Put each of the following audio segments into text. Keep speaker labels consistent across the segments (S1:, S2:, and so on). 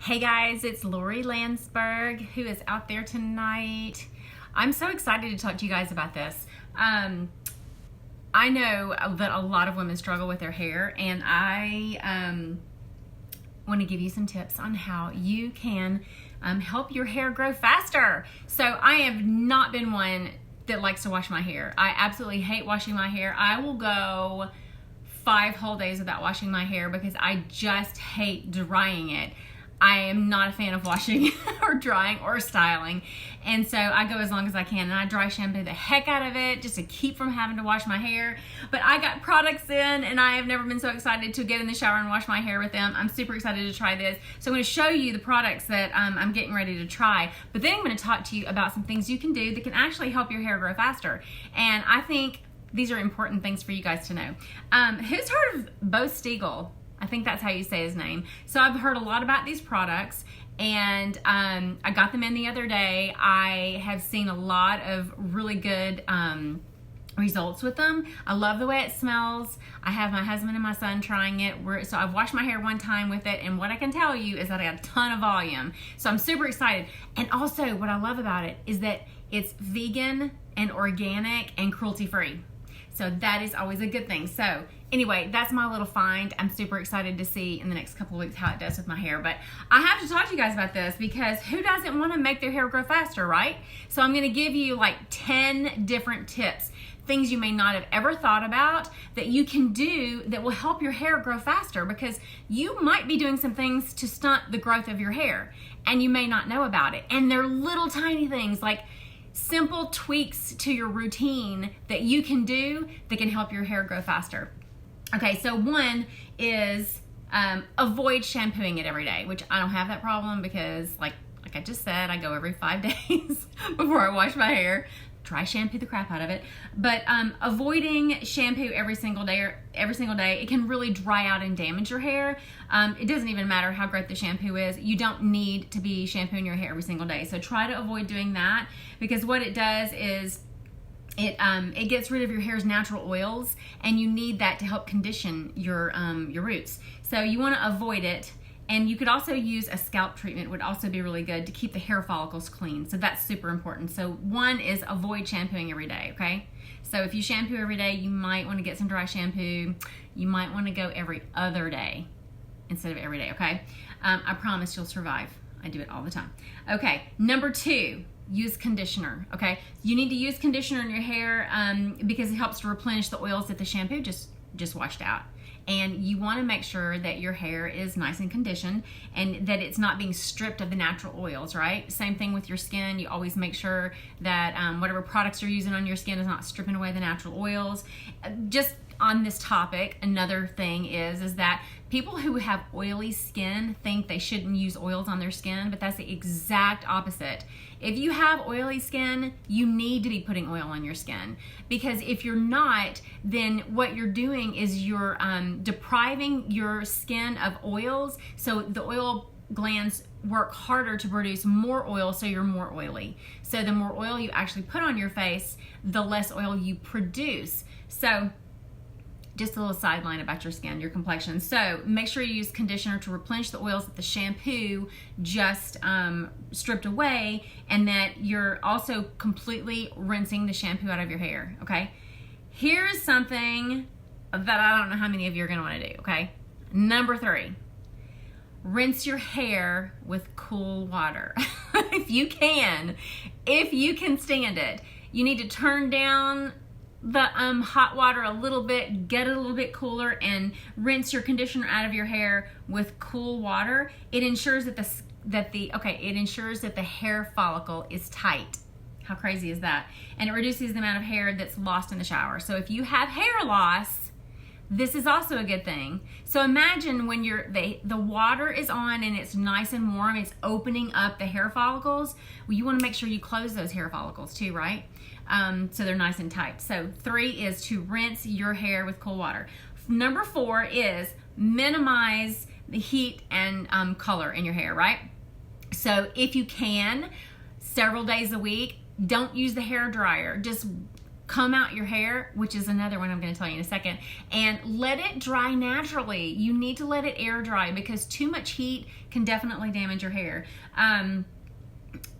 S1: Hey guys, it's Lori Landsberg who is out there tonight. I'm so excited to talk to you guys about this. I know that a lot of women struggle with their hair, and I want to give you some tips on how you can help your hair grow faster. So I have not been one that likes to wash my hair. I absolutely hate washing my hair. I will go 5 whole days without washing my hair because I just hate drying it. I am not a fan of washing or drying or styling, and so I go as long as I can, and I dry shampoo the heck out of it just to keep from having to wash my hair. But I got products in, and I have never been so excited to get in the shower and wash my hair with them. I'm super excited to try this. So I'm going to show you the products that I'm getting ready to try, but then I'm going to talk to you about some things you can do that can actually help your hair grow faster. And I think these are important things for you guys to know. Who's heard of Bo Stiegel? I think that's how you say his name. So I've heard a lot about these products, and I got them in the other day. I have seen a lot of really good results with them. I love the way it smells. I have my husband and my son trying it. So I've washed my hair one time with it, and what I can tell you is that I got a ton of volume. So I'm super excited. And also what I love about it is that it's vegan and organic and cruelty-free. So that is always a good thing. So anyway, that's my little find. I'm super excited to see in the next couple of weeks how it does with my hair. But I have to talk to you guys about this because who doesn't want to make their hair grow faster, right? So I'm going to give you like 10 different tips, things you may not have ever thought about that you can do that will help your hair grow faster, because you might be doing some things to stunt the growth of your hair and you may not know about it. And they're little tiny things, like simple tweaks to your routine that you can do that can help your hair grow faster. Okay, so one is avoid shampooing it every day, which I don't have that problem because like I just said, I go every 5 days before I wash my hair. Try shampoo the crap out of it, but avoiding shampoo every single day, it can really dry out and damage your hair. It doesn't even matter how great the shampoo is. You don't need to be shampooing your hair every single day. So try to avoid doing that, because what it does is it gets rid of your hair's natural oils, and you need that to help condition your roots. So you want to avoid it. And you could also use a scalp treatment, would also be really good to keep the hair follicles clean. So that's super important. So one is avoid shampooing every day, okay? So if you shampoo every day, you might want to get some dry shampoo. You might want to go every other day instead of every day, okay? I promise you'll survive. I do it all the time. Okay, number 2, use conditioner, okay? You need to use conditioner in your hair because it helps to replenish the oils that the shampoo just washed out. And you want to make sure that your hair is nice and conditioned and that it's not being stripped of the natural oils, right? Same thing with your skin. You always make sure that whatever products you're using on your skin is not stripping away the natural oils. Just on this topic, another thing is that people who have oily skin think they shouldn't use oils on their skin, but that's the exact opposite. If you have oily skin, you need to be putting oil on your skin, because if you're not, then what you're doing is you're depriving your skin of oils, so the oil glands work harder to produce more oil, so you're more oily. So the more oil you actually put on your face, the less oil you produce. So just a little sideline about your skin, your complexion. So make sure you use conditioner to replenish the oils that the shampoo just stripped away, and that you're also completely rinsing the shampoo out of your hair, okay? Here's something that I don't know how many of you are gonna wanna do, okay? Number 3, rinse your hair with cool water. If you can stand it. You need to turn down the hot water a little bit, get it a little bit cooler, and rinse your conditioner out of your hair with cool water. It ensures that it ensures that the hair follicle is tight. How crazy is that? And it reduces the amount of hair that's lost in the shower. So if you have hair loss, this is also a good thing. So imagine when the water is on and it's nice and warm, it's opening up the hair follicles. Well, you want to make sure you close those hair follicles too, right? So they're nice and tight. So 3 is to rinse your hair with cool water. Number 4 is minimize the heat and color in your hair, right? So if you can, several days a week, don't use the hair dryer. Just comb out your hair, which is another one I'm going to tell you in a second, and let it dry naturally. You need to let it air dry because too much heat can definitely damage your hair.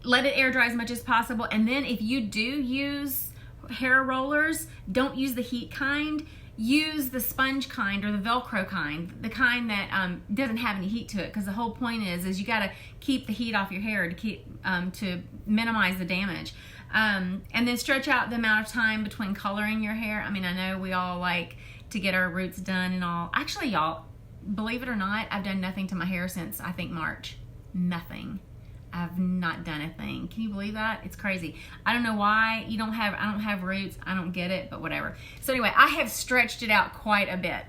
S1: Let it air dry as much as possible, and then if you do use hair rollers, don't use the heat kind. Use the sponge kind or the Velcro kind, the kind that doesn't have any heat to it, because the whole point is you got to keep the heat off your hair to keep to minimize the damage. And then stretch out the amount of time between coloring your hair. I mean, I know we all like to get our roots done and all. Actually, y'all, believe it or not, I've done nothing to my hair since I think March. Nothing. I've not done a thing. Can you believe that? It's crazy. I don't know why I don't have roots. I don't get it, but whatever. So anyway, I have stretched it out quite a bit.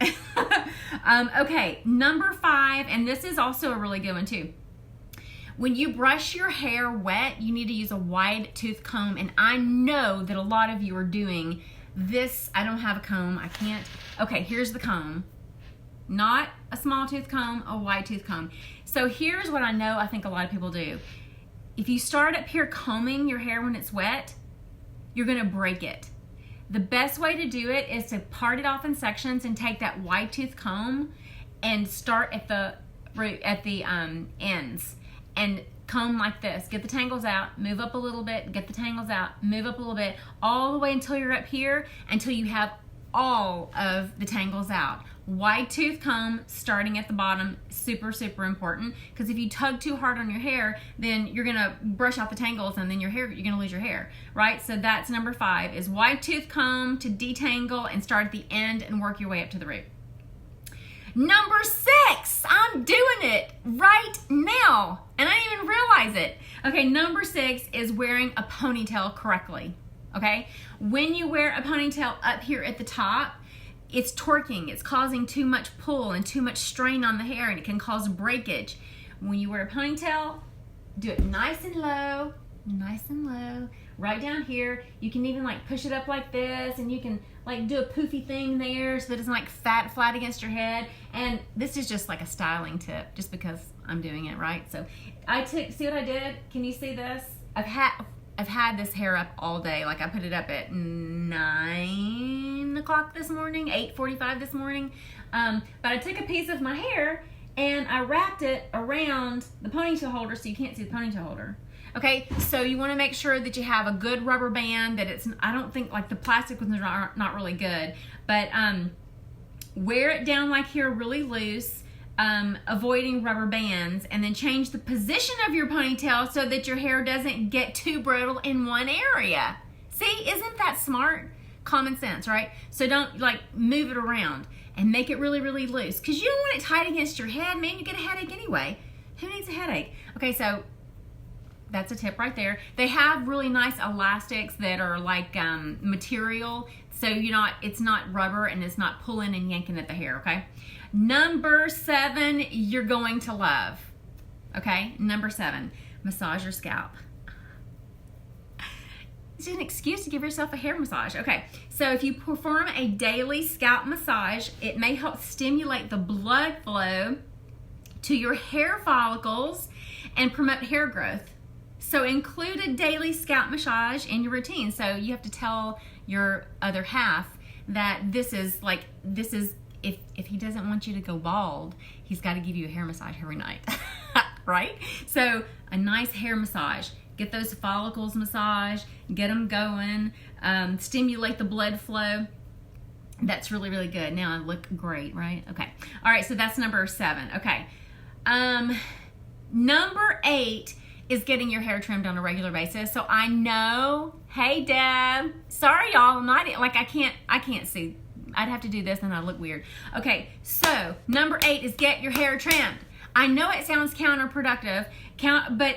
S1: Okay, number 5, and this is also a really good one too. When you brush your hair wet, you need to use a wide tooth comb, and I know that a lot of you are doing this. I don't have a comb. I can't. Okay, here's the comb. Not a small tooth comb, a wide tooth comb. So here's what I know I think a lot of people do. If you start up here combing your hair when it's wet, you're gonna break it. The best way to do it is to part it off in sections and take that wide tooth comb and start at the ends and comb like this. Get the tangles out, move up a little bit, get the tangles out, move up a little bit, all the way until you're up here, until you have all of the tangles out. Wide tooth comb starting at the bottom, super, super important, because if you tug too hard on your hair, then you're gonna brush out the tangles and then you're gonna lose your hair, right? So that's number 5, is wide tooth comb to detangle and start at the end and work your way up to the root. Number 6, I'm doing it right now, and I didn't even realize it. Okay, number 6 is wearing a ponytail correctly, okay? When you wear a ponytail up here at the top, it's torquing, it's causing too much pull and too much strain on the hair, and it can cause breakage. When you wear a ponytail, do it nice and low, right down here. You can even like push it up like this, and you can like do a poofy thing there so that it's like flat against your head. And this is just like a styling tip, just because I'm doing it, right? So see what I did? Can you see this? I've had this hair up all day. Like I put it up at 9 o'clock this morning, 8:45 this morning. But I took a piece of my hair and I wrapped it around the ponytail holder so you can't see the ponytail holder. Okay, so you want to make sure that you have a good rubber band, that it's, I don't think, like the plastic ones are not really good, but wear it down like here really loose, avoiding rubber bands, and then change the position of your ponytail so that your hair doesn't get too brittle in one area. See, isn't that smart? Common sense, right? So don't like move it around and make it really, really loose, because you don't want it tight against your head, man. You get a headache anyway. Who needs a headache? Okay, so that's a tip right there. They have really nice elastics that are like material, so it's not rubber and it's not pulling and yanking at the hair, okay? Number 7, you're going to love, okay? Number 7, massage your scalp. It's an excuse to give yourself a hair massage. Okay, so if you perform a daily scalp massage, it may help stimulate the blood flow to your hair follicles and promote hair growth. So include a daily scalp massage in your routine. So you have to tell your other half that this is if he doesn't want you to go bald, he's got to give you a hair massage every night, right? So a nice hair massage. Get those follicles massaged, get them going, stimulate the blood flow. That's really, really good. Now I look great, right? Okay. All right, so that's number 7. Okay. Number 8 is getting your hair trimmed on a regular basis. So I know, hey Deb, sorry y'all, I'm not, like I can't see. I'd have to do this and I look weird. Okay, so number 8 is get your hair trimmed. I know it sounds counterintuitive, but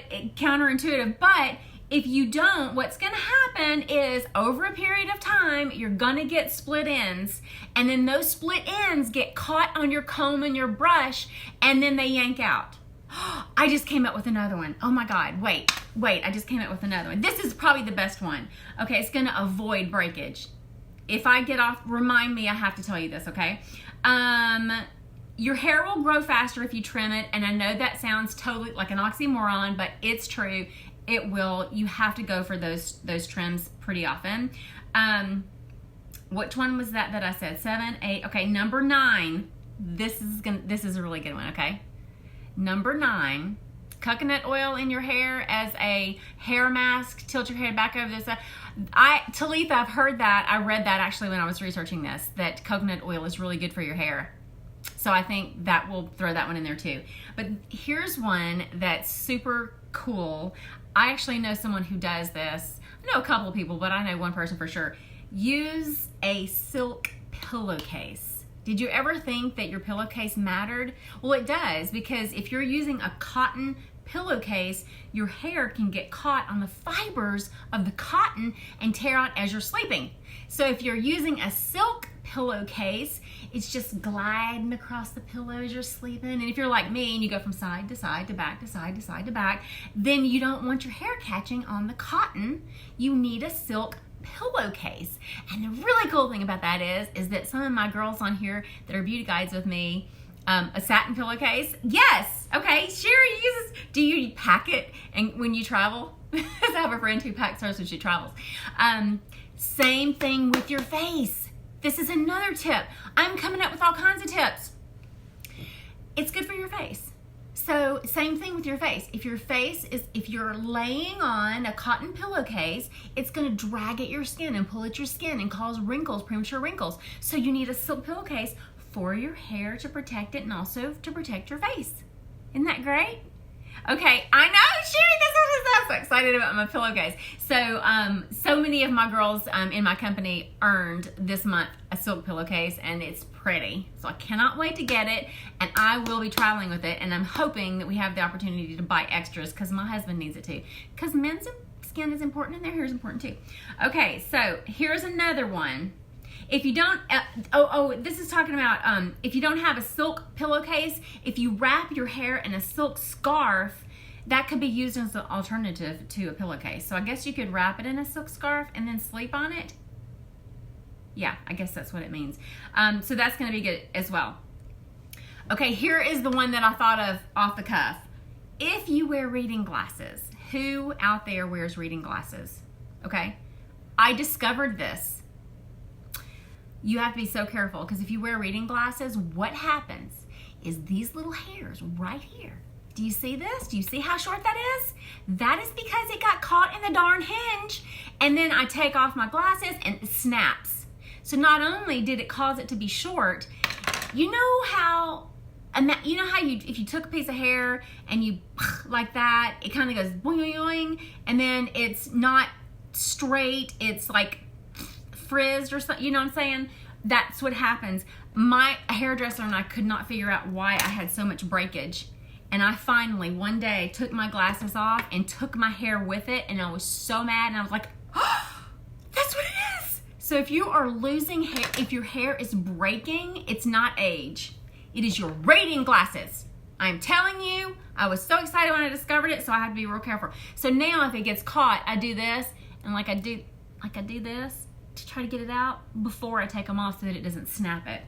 S1: if you don't, what's gonna happen is over a period of time, you're gonna get split ends, and then those split ends get caught on your comb and your brush, and then they yank out. I just came up with another one. Oh my God, wait, I just came up with another one. This is probably the best one. Okay, it's gonna avoid breakage. If I get off, remind me, I have to tell you this, okay? Your hair will grow faster if you trim it, and I know that sounds totally like an oxymoron, but it's true. It will. You have to go for those trims pretty often. Which one was that I said? 7, 8. Okay, number 9. This is a really good one. Okay, number 9. Coconut oil in your hair as a hair mask. Tilt your hair back over this. Talitha, I've heard that. I read that actually when I was researching this, that coconut oil is really good for your hair. So I think that we'll throw that one in there too. But here's one that's super cool. I actually know someone who does this. I know a couple of people, but I know one person for sure. Use a silk pillowcase. Did you ever think that your pillowcase mattered? Well, it does, because if you're using a cotton pillowcase, your hair can get caught on the fibers of the cotton and tear out as you're sleeping. So if you're using a silk pillowcase, it's just gliding across the pillow as you're sleeping. And if you're like me and you go from side to side to back to side to side to back, then you don't want your hair catching on the cotton. You need a silk pillowcase. And the really cool thing about that is that some of my girls on here that are beauty guides with me, a satin pillowcase. Yes. Okay. Sherry uses. Do you pack it and when you travel? I have a friend who packs hers when she travels. Same thing with your face. This is another tip. I'm coming up with all kinds of tips. It's good for your face. So same thing with your face. If you're laying on a cotton pillowcase, it's going to drag at your skin and pull at your skin and cause wrinkles, premature wrinkles. So you need a silk pillowcase for your hair to protect it and also to protect your face. Isn't that great? Okay, I know, Sherry, this is I'm so excited about my pillowcase. So many of my girls in my company earned this month a silk pillowcase, and it's pretty. So I cannot wait to get it, and I will be traveling with it, and I'm hoping that we have the opportunity to buy extras because my husband needs it too. Because men's skin is important and their hair is important too. Okay, so here's another one. If you don't, this is talking about if you don't have a silk pillowcase, if you wrap your hair in a silk scarf, that could be used as an alternative to a pillowcase. So I guess you could wrap it in a silk scarf and then sleep on it. Yeah, I guess that's what it means. So that's going to be good as well. Okay, here is the one that I thought of off the cuff. If you wear reading glasses, who out there wears reading glasses? Okay, I discovered this. You have to be so careful because if you wear reading glasses, what happens is these little hairs right here. Do you see this? Do you see how short that is? That is because it got caught in the darn hinge, and then I take off my glasses and it snaps. So not only did it cause it to be short, you know how if you took a piece of hair and you like that, it kind of goes boing, boing, and then it's not straight, it's like frizzed or something, you know what I'm saying? That's what happens. My hairdresser and I could not figure out why I had so much breakage. And I finally, one day, took my glasses off and took my hair with it, and I was so mad, and I was like, oh, that's what it is. So if you are losing hair, if your hair is breaking, it's not age. It is your reading glasses. I'm telling you, I was so excited when I discovered it, so I had to be real careful. So now if it gets caught, I do this, and like I do this, to try to get it out before I take them off so that it doesn't snap it.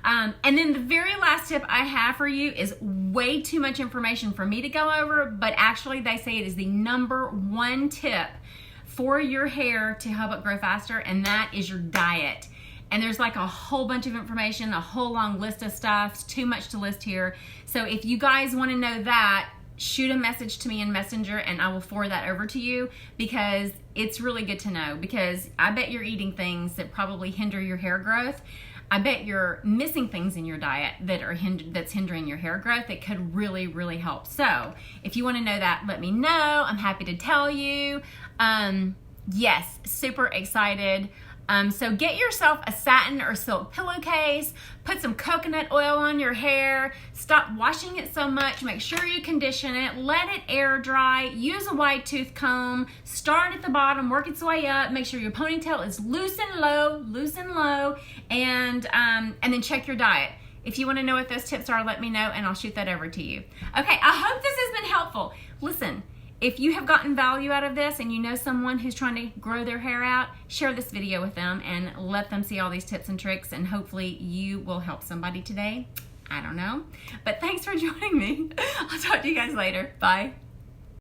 S1: And then the very last tip I have for you is way too much information for me to go over, but actually they say it is the #1 tip for your hair to help it grow faster, and that is your diet. And there's like a whole bunch of information, a whole long list of stuff. It's too much to list here. So if you guys want to know that, shoot a message to me in Messenger and I will forward that over to you, because it's really good to know, because I bet you're eating things that probably hinder your hair growth. I bet you're missing things in your diet that's hindering your hair growth that could really, really help. So if you want to know that, let me know. I'm happy to tell you. Yes, super excited. So get yourself a satin or silk pillowcase, put some coconut oil on your hair, stop washing it so much, make sure you condition it, let it air dry, use a wide tooth comb, start at the bottom, work its way up, make sure your ponytail is loose and low, and then check your diet. If you want to know what those tips are, let me know and I'll shoot that over to you. Okay, I hope this has been helpful. Listen, if you have gotten value out of this and you know someone who's trying to grow their hair out, share this video with them and let them see all these tips and tricks, and hopefully you will help somebody today. I don't know. But thanks for joining me. I'll talk to you guys later. Bye.